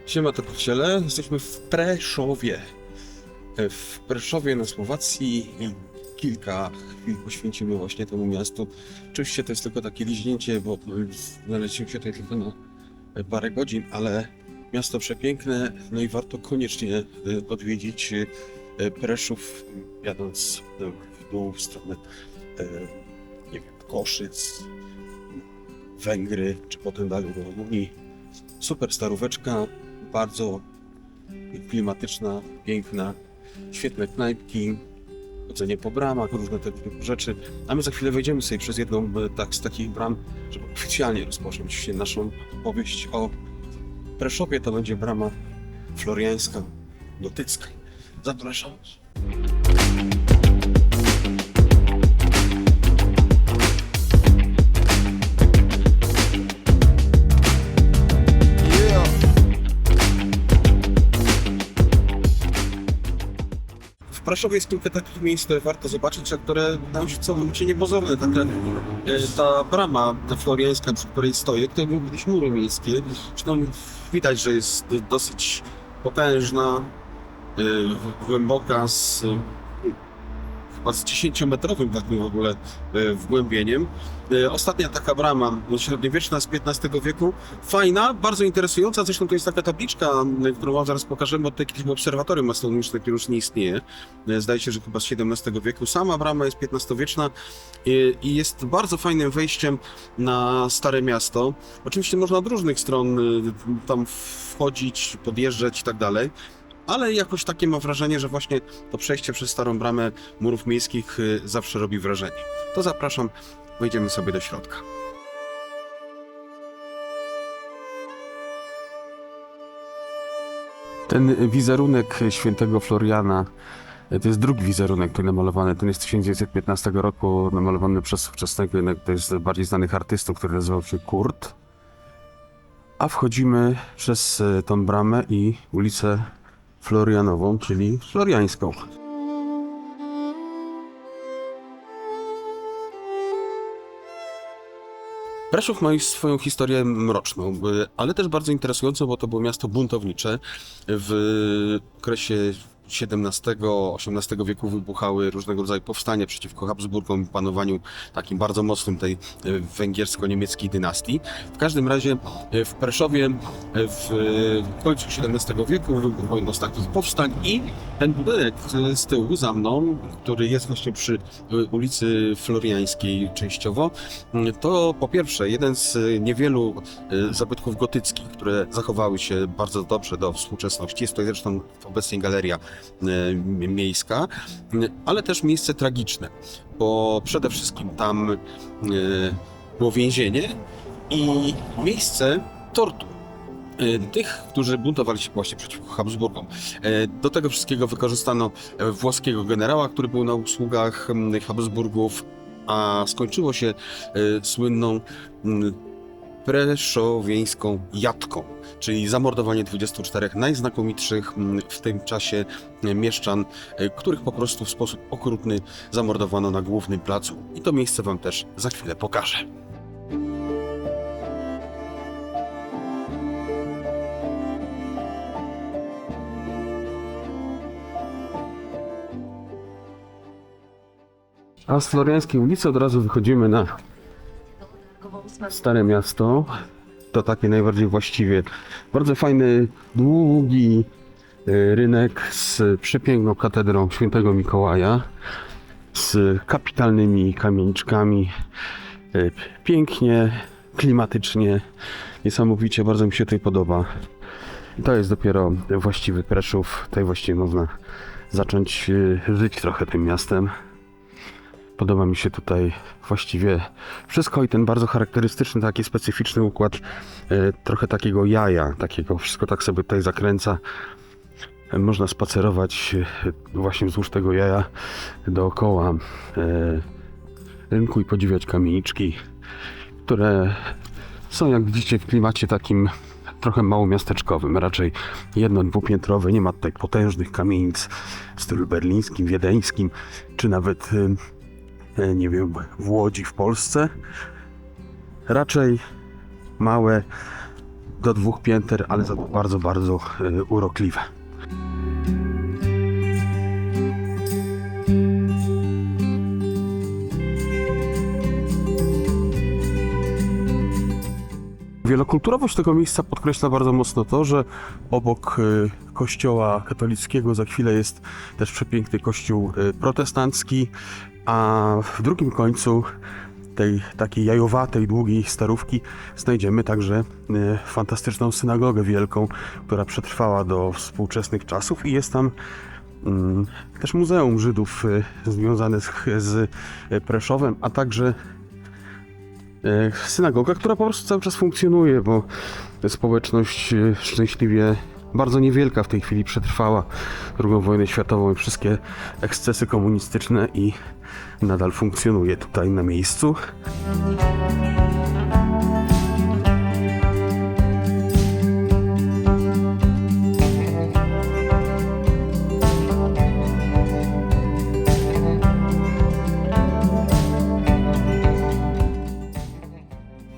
Siema to Kościele, jesteśmy w Preszowie. W Preszowie na Słowacji i kilka chwil poświęcimy właśnie temu miastu. Oczywiście to jest tylko takie liźnięcie, bo znaleźliśmy się tutaj tylko na parę godzin, ale miasto przepiękne, no i warto koniecznie odwiedzić Preszów, jadąc w dół w stronę, nie wiem, Koszyc, Węgry, czy potem dalej do Rumunii. Super staróweczka, bardzo klimatyczna, piękna, świetne knajpki, chodzenie po bramach, różne tego typu rzeczy. A my za chwilę wejdziemy sobie przez jedną z takich bram, żeby oficjalnie rozpocząć naszą opowieść o Preszowie. To będzie brama floriańska, gotycka. Zapraszam. W Preszowie jest kilka takich miejsc, które warto zobaczyć, a które nam się całkowicie niepozorne. Ta brama floriańska, przy której stoję, tutaj były kiedyś mury miejskie. Zresztą widać, że jest dosyć potężna, głęboka, chyba z 10-metrowym takim w ogóle wgłębieniem. Ostatnia taka brama średniowieczna z XV wieku. Fajna, bardzo interesująca. Zresztą to jest taka tabliczka, którą wam zaraz pokażemy, bo tutaj kiedyś było obserwatorium astronomiczne, które już nie istnieje. Zdaje się, że chyba z XVII wieku. Sama brama jest XV-wieczna i jest bardzo fajnym wejściem na Stare Miasto. Oczywiście można od różnych stron tam wchodzić, podjeżdżać i tak dalej. Ale jakoś takie mam wrażenie, że właśnie to przejście przez starą bramę murów miejskich zawsze robi wrażenie. To zapraszam, wejdziemy sobie do środka. Ten wizerunek świętego Floriana, to jest drugi wizerunek, który namalowany. Ten jest z 1915 roku, namalowany przez ówczesnego, to jest bardziej znanych artystów, który nazywał się Kurt. A wchodzimy przez tą bramę i ulicę Florianową, czyli floriańską. Preszów ma już swoją historię mroczną, ale też bardzo interesującą, bo to było miasto buntownicze. W okresie XVII-XVIII wieku wybuchały różnego rodzaju powstania przeciwko Habsburgom i panowaniu takim bardzo mocnym tej węgiersko-niemieckiej dynastii. W każdym razie w Preszowie w końcu XVII wieku wybuchło jedno z takich powstań i ten budynek z tyłu za mną, który jest właśnie przy ulicy Floriańskiej częściowo, to po pierwsze jeden z niewielu zabytków gotyckich, które zachowały się bardzo dobrze do współczesności. Jest to zresztą obecnie galeria miejska, ale też miejsce tragiczne, bo przede wszystkim tam było więzienie i miejsce tortur tych, którzy buntowali się właśnie przeciwko Habsburgom. Do tego wszystkiego wykorzystano włoskiego generała, który był na usługach Habsburgów, a skończyło się słynną preszowieńską jatką, czyli zamordowanie 24 najznakomitszych w tym czasie mieszczan, których po prostu w sposób okrutny zamordowano na głównym placu. I to miejsce wam też za chwilę pokażę. A z Floriańskiej ulicy od razu wychodzimy na Stare Miasto. To takie najbardziej właściwie. Bardzo fajny, długi rynek z przepiękną katedrą Świętego Mikołaja, z kapitalnymi kamieniczkami. Pięknie, klimatycznie, niesamowicie, bardzo mi się tutaj podoba. To jest dopiero właściwy Preszów. Tutaj właściwie można zacząć żyć trochę tym miastem. Podoba mi się tutaj właściwie wszystko i ten bardzo charakterystyczny, taki specyficzny układ trochę takiego jaja, takiego wszystko tak sobie tutaj zakręca. Można spacerować właśnie wzdłuż tego jaja dookoła rynku i podziwiać kamieniczki, które są, jak widzicie, w klimacie takim trochę małomiasteczkowym, raczej jedno-dwupiętrowe. Nie ma tutaj potężnych kamienic w stylu berlińskim, wiedeńskim, czy nawet nie wiem, w Łodzi w Polsce. Raczej małe, do 2 pięter, ale za to bardzo, bardzo urokliwe. Wielokulturowość tego miejsca podkreśla bardzo mocno to, że obok kościoła katolickiego za chwilę jest też przepiękny kościół protestancki, a w drugim końcu tej takiej jajowatej, długiej starówki znajdziemy także fantastyczną synagogę wielką, która przetrwała do współczesnych czasów i jest tam też Muzeum Żydów związane z Preszowem, a także synagoga, która po prostu cały czas funkcjonuje, bo społeczność szczęśliwie bardzo niewielka w tej chwili przetrwała II wojnę światową i wszystkie ekscesy komunistyczne i nadal funkcjonuje tutaj na miejscu.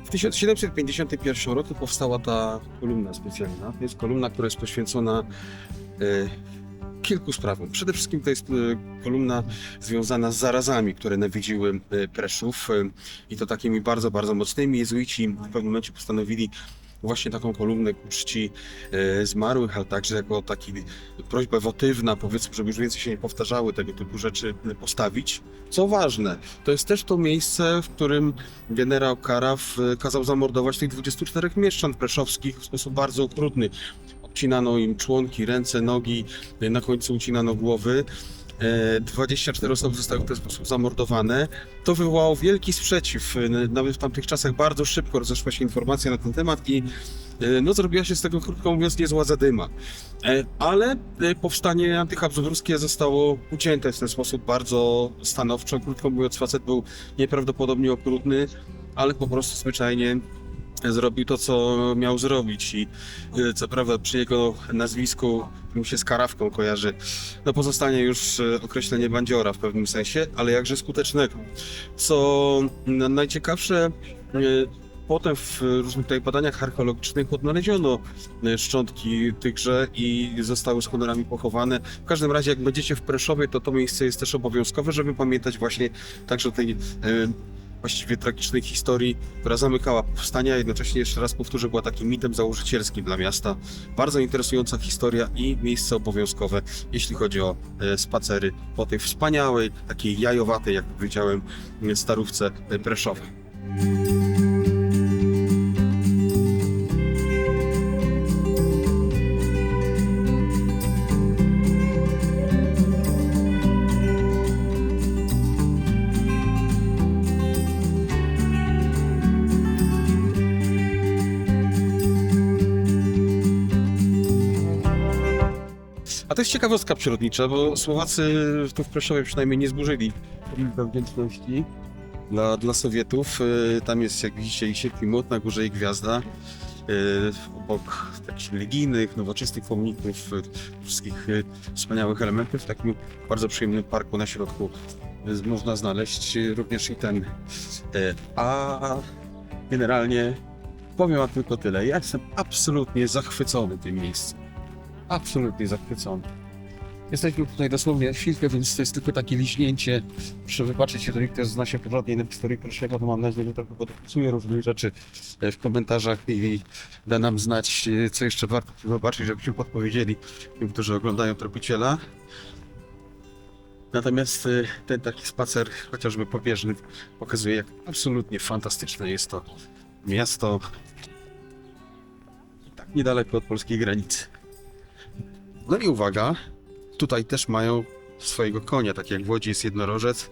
W 1751 roku powstała ta kolumna specjalna. To jest kolumna, która jest poświęcona kilku sprawom. Przede wszystkim to jest kolumna związana z zarazami, które nawiedziły Preszów i to takimi bardzo, bardzo mocnymi. Jezuici w pewnym momencie postanowili właśnie taką kolumnę ku czci zmarłych, ale także jako taki prośba wotywna, powiedzmy, żeby już więcej się nie powtarzały tego typu rzeczy postawić. Co ważne, to jest też to miejsce, w którym generał Karaw kazał zamordować tych 24 mieszczan preszowskich w sposób bardzo okrutny. Odcinano im członki, ręce, nogi, na końcu ucinano głowy. 24 osoby zostały w ten sposób zamordowane. To wywołało wielki sprzeciw. Nawet w tamtych czasach bardzo szybko rozeszła się informacja na ten temat i no, zrobiła się z tego, krótko mówiąc, niezła zadyma. Ale powstanie antyhabsburskie zostało ucięte w ten sposób bardzo stanowczo. Krótko mówiąc, facet był nieprawdopodobnie okrutny, ale po prostu zwyczajnie zrobił to, co miał zrobić i co prawda przy jego nazwisku mi się z Karawką kojarzy, no pozostanie już określenie bandziora w pewnym sensie, ale jakże skutecznego. Co najciekawsze, potem w różnych tutaj badaniach archeologicznych odnaleziono szczątki tychże i zostały z honorami pochowane. W każdym razie, jak będziecie w Preszowie, to miejsce jest też obowiązkowe, żeby pamiętać właśnie także o tej właściwie tragicznej historii, która zamykała powstania, a jednocześnie jeszcze raz powtórzę, była takim mitem założycielskim dla miasta. Bardzo interesująca historia i miejsce obowiązkowe, jeśli chodzi o spacery po tej wspaniałej, takiej jajowatej, jak powiedziałem, starówce Preszowa. A to jest ciekawostka przyrodnicza, bo Słowacy tu w Preszowie przynajmniej nie zburzyli pomnika wdzięczności dla Sowietów. Tam jest, jak widzicie, i Sierp, i Młot, na górze i Gwiazda. Obok takich religijnych, nowoczesnych pomników, wszystkich wspaniałych elementów. W takim bardzo przyjemnym parku na środku można znaleźć również i ten. A generalnie powiem wam tylko tyle. Ja jestem absolutnie zachwycony tym miejscem. Absolutnie zachwycony. Jesteśmy tutaj dosłownie chwilkę, więc to jest tylko takie liźnięcie. Proszę wybaczyć, jeżeli ktoś zna się porządnie na historii Preszowa, to mam nadzieję, że trochę podopisuje różnych rzeczy w komentarzach i da nam znać, co jeszcze warto zobaczyć, żebyśmy podpowiedzieli tym, którzy oglądają Tropiciela. Natomiast ten taki spacer, chociażby pobieżny, pokazuje, jak absolutnie fantastyczne jest to miasto tak niedaleko od polskiej granicy. No i uwaga, tutaj też mają swojego konia, tak jak w Łodzi jest jednorożec.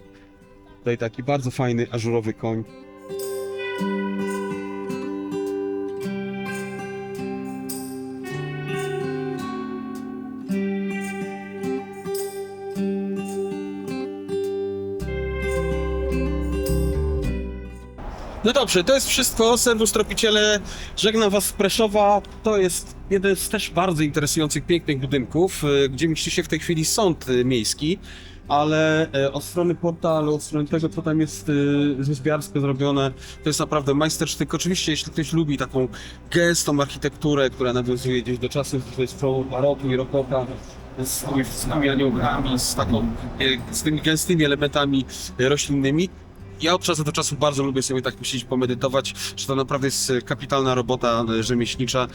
Tutaj taki bardzo fajny, ażurowy koń. No dobrze, to jest wszystko. Serwus Tropiciele. Żegnam was z Preszowa. To jest jeden z też bardzo interesujących, pięknych budynków, gdzie mieści się w tej chwili sąd miejski. ale od strony portalu, od strony tego, co tam jest rzeźbiarsko zrobione, to jest naprawdę majstersztyk. Oczywiście, jeśli ktoś lubi taką gęstą architekturę, która nawiązuje gdzieś do czasów baroku i rokoka, z tymi wszystkimi aniołkami, z tymi gęstymi elementami roślinnymi. Ja od czasu do czasu bardzo lubię sobie tak myśleć, pomedytować, że to naprawdę jest kapitalna robota rzemieślnicza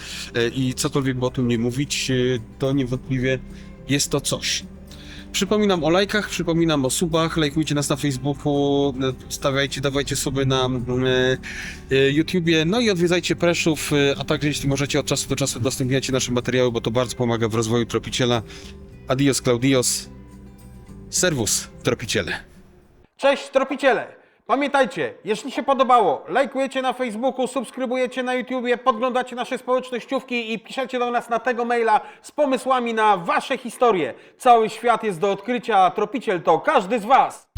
i cokolwiek by o tym nie mówić, to niewątpliwie jest to coś. Przypominam o lajkach, przypominam o subach, lajkujcie nas na Facebooku, dawajcie sobie na YouTubie, no i odwiedzajcie Preszów, a także jeśli możecie od czasu do czasu udostępniajcie nasze materiały, bo to bardzo pomaga w rozwoju Tropiciela. Adios Claudios, servus Tropiciele. Cześć Tropiciele! Pamiętajcie, jeśli się podobało, lajkujecie na Facebooku, subskrybujecie na YouTubie, podglądacie nasze społecznościówki i piszecie do nas na tego maila z pomysłami na wasze historie. Cały świat jest do odkrycia, a Tropiciel to każdy z was!